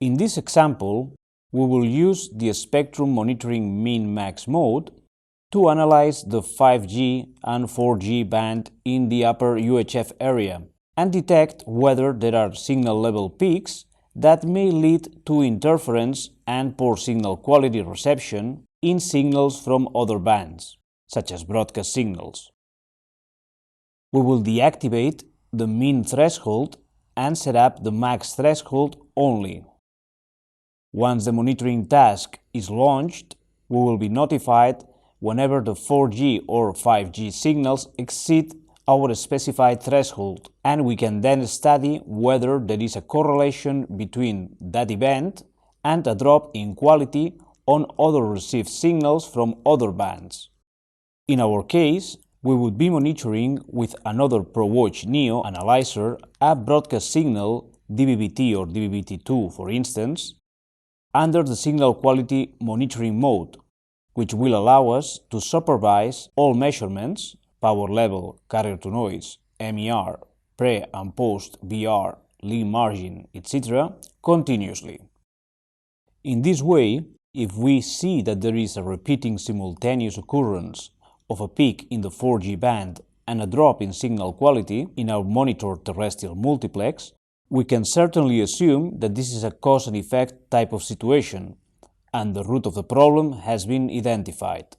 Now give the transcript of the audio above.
In this example, we will use the spectrum monitoring min-max mode to analyze the 5G and 4G band in the upper UHF area and detect whether there are signal level peaks that may lead to interference and poor signal quality reception in signals from other bands, such as broadcast signals. We will deactivate the min threshold and set up the max threshold only. Once the monitoring task is launched, we will be notified whenever the 4G or 5G signals exceed our specified threshold, and we can then study whether there is a correlation between that event and a drop in quality on other received signals from other bands. In our case, we would be monitoring with another PROWATCH Neo analyzer a broadcast signal DVB-T or DVB-T2, for instance, under the signal quality monitoring mode, which will allow us to supervise all measurements, power level, carrier to noise, MER, pre and post VR, lean margin, etc., continuously. In this way, if we see that there is a repeating simultaneous occurrence of a peak in the 4G band and a drop in signal quality in our monitored terrestrial multiplex, we can certainly assume that this is a cause and effect type of situation, and the root of the problem has been identified.